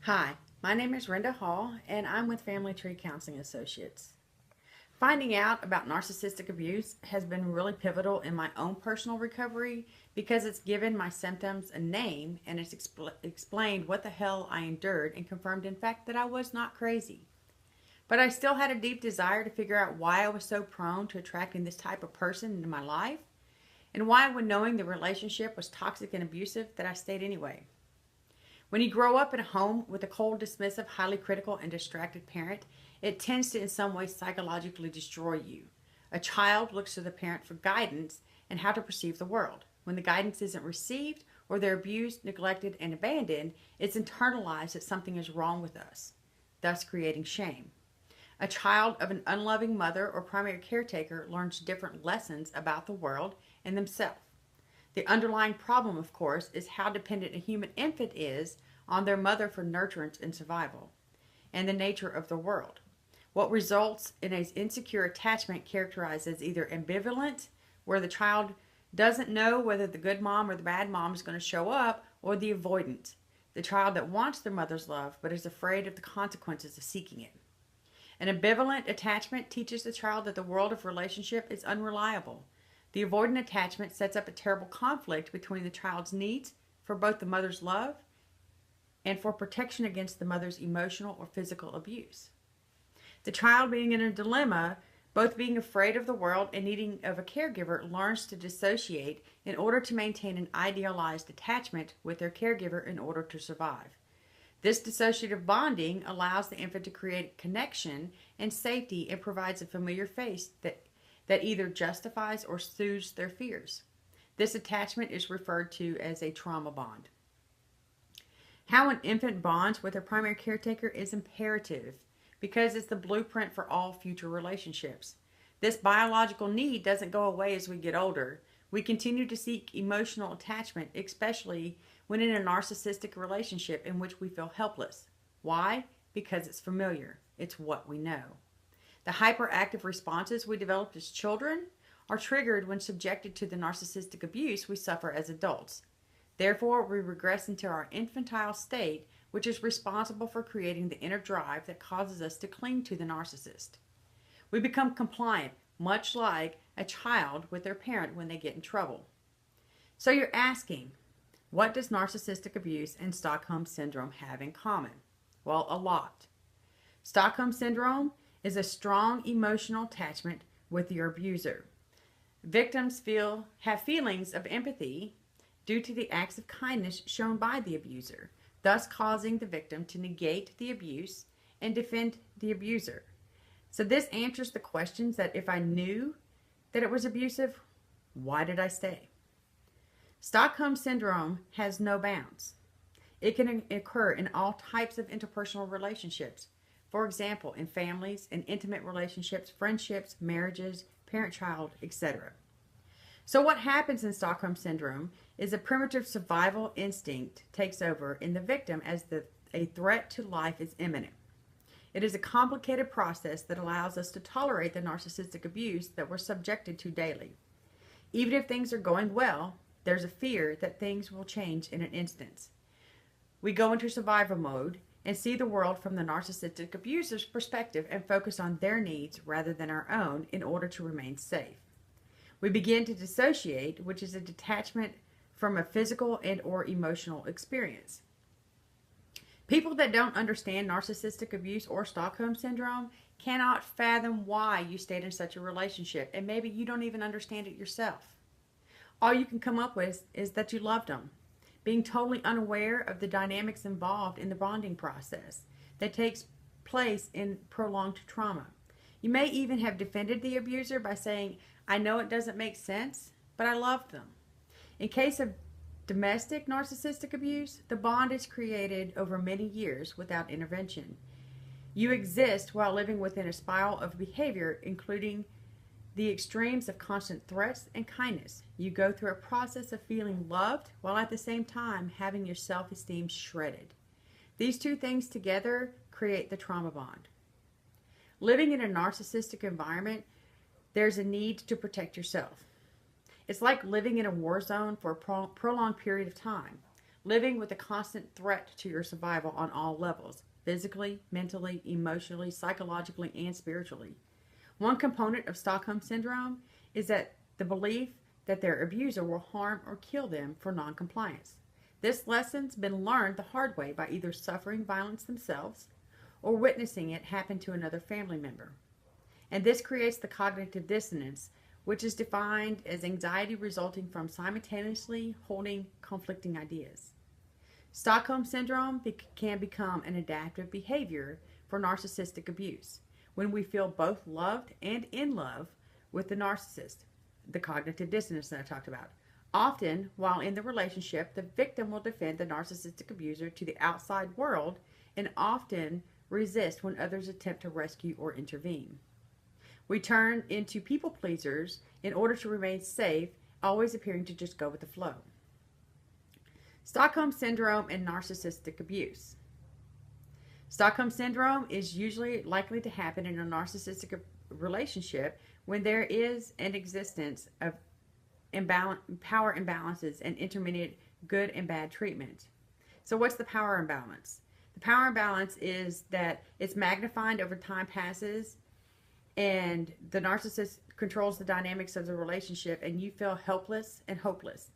Hi, my name is Rinda Hall, and I'm with Family Tree Counseling Associates. Finding out about narcissistic abuse has been really pivotal in my own personal recovery because it's given my symptoms a name and it's explained what the hell I endured and confirmed, in fact, that I was not crazy. But I still had a deep desire to figure out why I was so prone to attracting this type of person into my life and why, when knowing the relationship was toxic and abusive, that I stayed anyway. When you grow up in a home with a cold, dismissive, highly critical, and distracted parent, it tends to in some way psychologically destroy you. A child looks to the parent for guidance and how to perceive the world. When the guidance isn't received or they're abused, neglected, and abandoned, it's internalized that something is wrong with us, thus creating shame. A child of an unloving mother or primary caretaker learns different lessons about the world and themselves. The underlying problem, of course, is how dependent a human infant is on their mother for nurturance and survival, and the nature of the world. What results in an insecure attachment characterized as either ambivalent, where the child doesn't know whether the good mom or the bad mom is going to show up, or the avoidant, the child that wants their mother's love but is afraid of the consequences of seeking it. An ambivalent attachment teaches the child that the world of relationship is unreliable. The avoidant attachment sets up a terrible conflict between the child's needs for both the mother's love and for protection against the mother's emotional or physical abuse. The child, being in a dilemma, both being afraid of the world and needing of a caregiver, learns to dissociate in order to maintain an idealized attachment with their caregiver in order to survive. This dissociative bonding allows the infant to create connection and safety and provides a familiar face that either justifies or soothes their fears. This attachment is referred to as a trauma bond. How an infant bonds with their primary caretaker is imperative because it's the blueprint for all future relationships. This biological need doesn't go away as we get older. We continue to seek emotional attachment, especially when in a narcissistic relationship in which we feel helpless. Why? Because it's familiar. It's what we know. The hyperactive responses we developed as children are triggered when subjected to the narcissistic abuse we suffer as adults. Therefore, we regress into our infantile state, which is responsible for creating the inner drive that causes us to cling to the narcissist. We become compliant, much like a child with their parent when they get in trouble. So you're asking, what does narcissistic abuse and Stockholm Syndrome have in common? Well, a lot. Stockholm Syndrome is a strong emotional attachment with your abuser. Victims have feelings of empathy due to the acts of kindness shown by the abuser, thus causing the victim to negate the abuse and defend the abuser. So this answers the questions that if I knew that it was abusive, why did I stay? Stockholm Syndrome has no bounds. It can occur in all types of interpersonal relationships. For example, in families, in intimate relationships, friendships, marriages, parent-child, etc. So what happens in Stockholm Syndrome is a primitive survival instinct takes over in the victim as a threat to life is imminent. It is a complicated process that allows us to tolerate the narcissistic abuse that we're subjected to daily. Even if things are going well, there's a fear that things will change in an instant. We go into survival mode and see the world from the narcissistic abuser's perspective and focus on their needs rather than our own in order to remain safe. We begin to dissociate, which is a detachment from a physical and or emotional experience. People that don't understand narcissistic abuse or Stockholm Syndrome cannot fathom why you stayed in such a relationship, and maybe you don't even understand it yourself. All you can come up with is that you loved them, being totally unaware of the dynamics involved in the bonding process that takes place in prolonged trauma. You may even have defended the abuser by saying, I know it doesn't make sense, but I loved them. In case of domestic narcissistic abuse, the bond is created over many years without intervention. You exist while living within a spiral of behavior, including the extremes of constant threats and kindness. You go through a process of feeling loved while at the same time having your self-esteem shredded. These two things together create the trauma bond. Living in a narcissistic environment, there's a need to protect yourself. It's like living in a war zone for a prolonged period of time. living with a constant threat to your survival on all levels, physically, mentally, emotionally, psychologically, and spiritually. One component of Stockholm Syndrome is that the belief that their abuser will harm or kill them for noncompliance. This lesson's been learned the hard way by either suffering violence themselves or witnessing it happen to another family member. And this creates the cognitive dissonance, which is defined as anxiety resulting from simultaneously holding conflicting ideas. Stockholm Syndrome can become an adaptive behavior for narcissistic abuse when we feel both loved and in love with the narcissist, the cognitive dissonance that I talked about. Often, while in the relationship, the victim will defend the narcissistic abuser to the outside world and often resist when others attempt to rescue or intervene. We turn into people pleasers in order to remain safe, always appearing to just go with the flow. Stockholm Syndrome and narcissistic abuse. Stockholm Syndrome is usually likely to happen in a narcissistic relationship when there is an existence of power imbalances and intermittent good and bad treatment. So what's the power imbalance? The power imbalance is that it's magnified over time passes, and the narcissist controls the dynamics of the relationship, and you feel helpless and hopeless.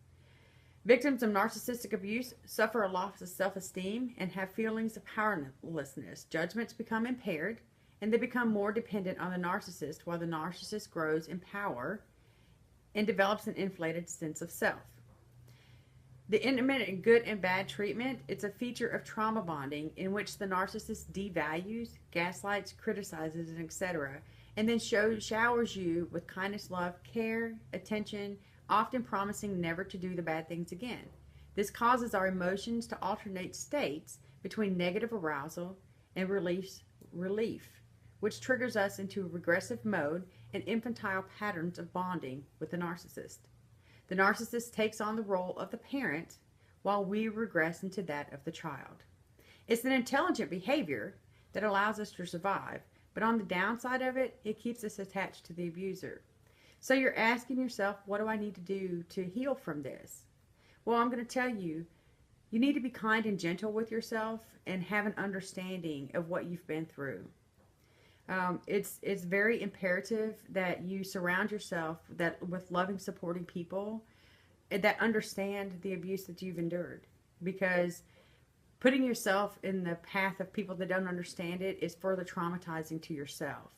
Victims of narcissistic abuse suffer a loss of self-esteem and have feelings of powerlessness. Judgments become impaired, and they become more dependent on the narcissist, while the narcissist grows in power and develops an inflated sense of self. The intermittent good and bad treatment, it's a feature of trauma bonding in which the narcissist devalues, gaslights, criticizes, and etc., and then showers you with kindness, love, care, attention, often promising never to do the bad things again. This causes our emotions to alternate states between negative arousal and relief, which triggers us into regressive mode and infantile patterns of bonding with the narcissist. The narcissist takes on the role of the parent while we regress into that of the child. It's an intelligent behavior that allows us to survive, but on the downside of it, it keeps us attached to the abuser. So you're asking yourself, what do I need to do to heal from this? Well, I'm going to tell you, you need to be kind and gentle with yourself and have an understanding of what you've been through. It's very imperative that you surround yourself with loving, supporting people that understand the abuse that you've endured, because putting yourself in the path of people that don't understand it is further traumatizing to yourself.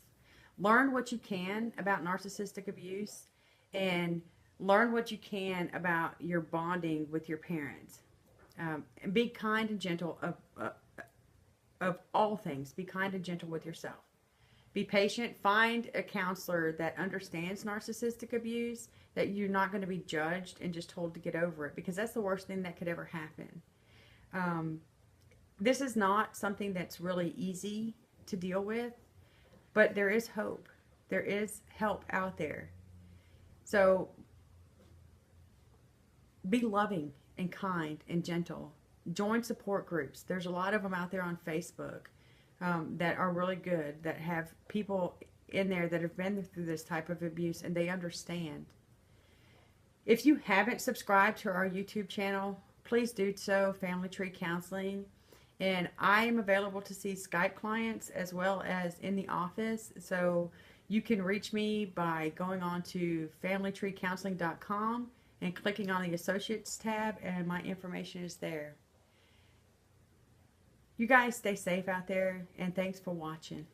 Learn what you can about narcissistic abuse and learn what you can about your bonding with your parents. And be kind and gentle of all things. Be kind and gentle with yourself. Be patient. Find a counselor that understands narcissistic abuse, that you're not going to be judged and just told to get over it, because that's the worst thing that could ever happen. This is not something that's really easy to deal with, but there is hope. There is help out there. So be loving and kind and gentle. Join support groups. There's a lot of them out there on Facebook that are really good, that have people in there that have been through this type of abuse and they understand. If you haven't subscribed to our YouTube channel, please do so, Family Tree Counseling. And I am available to see Skype clients as well as in the office. So you can reach me by going on to familytreecounseling.com and clicking on the Associates tab, and my information is there. You guys stay safe out there, and thanks for watching.